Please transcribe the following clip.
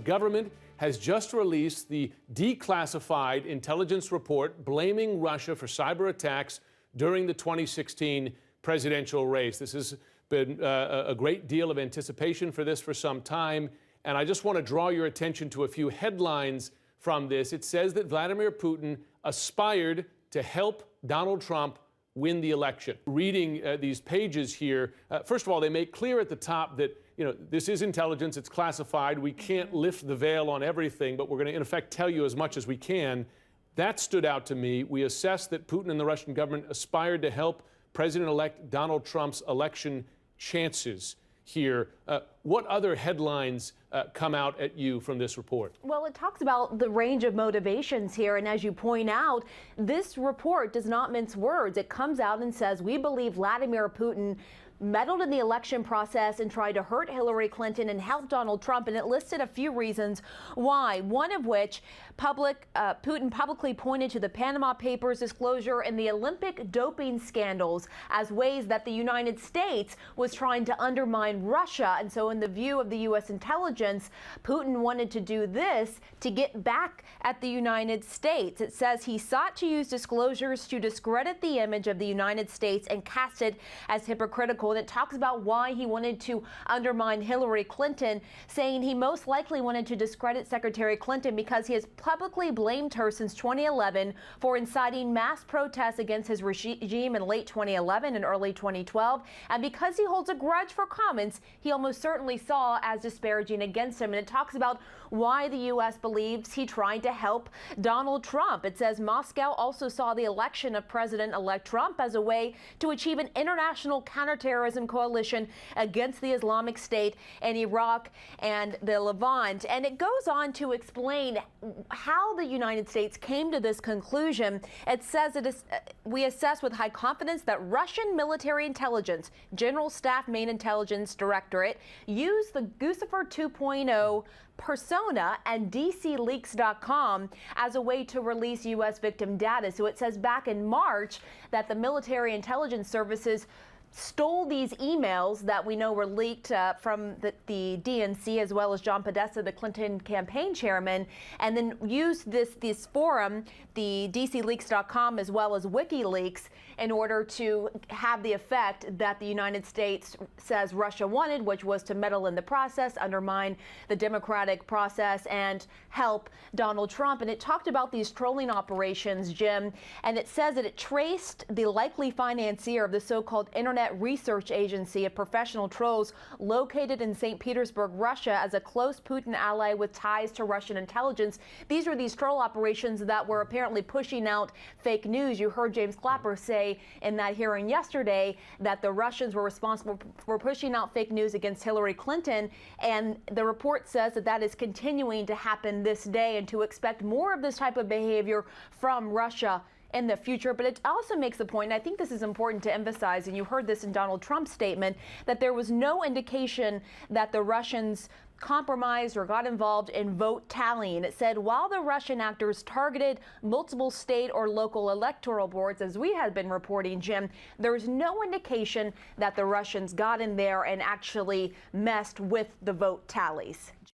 government has just released the declassified intelligence report blaming Russia for cyber attacks during the 2016 presidential race. This has been a great deal of anticipation for this for some time, and I just want to draw your attention to a few headlines from this. It says that Vladimir Putin aspired to help Donald Trump win the election. Reading these pages here, first of all, they make clear at the top that this is intelligence, it's classified, we can't lift the veil on everything, but we're going to, in effect, tell you as much as we can. That stood out to me. We assessed that Putin and the Russian government aspired to help President-elect Donald Trump's election chances here. What other headlines come out at you from this report? Well, it talks about the range of motivations here, and as you point out, this report does not mince words. It comes out and says, we believe Vladimir Putin meddled in the election process and tried to hurt Hillary Clinton and help Donald Trump, and it listed a few reasons why, one of which Putin publicly pointed to the Panama Papers disclosure and the Olympic doping scandals as ways that the United States was trying to undermine Russia. And so in the view of the U.S. intelligence, Putin wanted to do this to get back at the United States. It says he sought to use disclosures to discredit the image of the United States and cast it as hypocritical. And it talks about why he wanted to undermine Hillary Clinton, saying he most likely wanted to discredit Secretary Clinton because he has publicly blamed her since 2011 for inciting mass protests against his regime in late 2011 and early 2012, and because he holds a grudge for comments he almost certainly saw as disparaging against him. And it talks about why the U.S. believes he tried to help Donald Trump. It says Moscow also saw the election of President-elect Trump as a way to achieve an international counterterrorism coalition against the Islamic State in Iraq and the Levant. And it goes on to explain how the United States came to this conclusion. It says we assess with high confidence that Russian military intelligence, General Staff Main Intelligence Directorate, used the Guccifer 2.0 persona and DCLeaks.com as a way to release U.S. victim data. So it says back in March that the military intelligence services stole these emails that we know were leaked from the DNC, as well as John Podesta, the Clinton campaign chairman, and then used this forum, the DCLeaks.com, as well as WikiLeaks, in order to have the effect that the United States says Russia wanted, which was to meddle in the process, undermine the democratic process, and help Donald Trump. And it talked about these trolling operations, Jim, and it says that it traced the likely financier of the so-called Internet Research Agency of professional trolls located in St. Petersburg, Russia, as a close Putin ally with ties to Russian intelligence. These were these troll operations that were apparently pushing out fake news. You heard James Clapper say in that hearing yesterday that the Russians were responsible for pushing out fake news against Hillary Clinton, and the report says that that is continuing to happen this day, and to expect more of this type of behavior from Russia in the future. But it also makes the point, and I think this is important to emphasize, and you heard this in Donald Trump's statement, that there was no indication that the Russians compromised or got involved in vote tallying. It said while the Russian actors targeted multiple state or local electoral boards, as we had been reporting, Jim, there was no indication that the Russians got in there and actually messed with the vote tallies.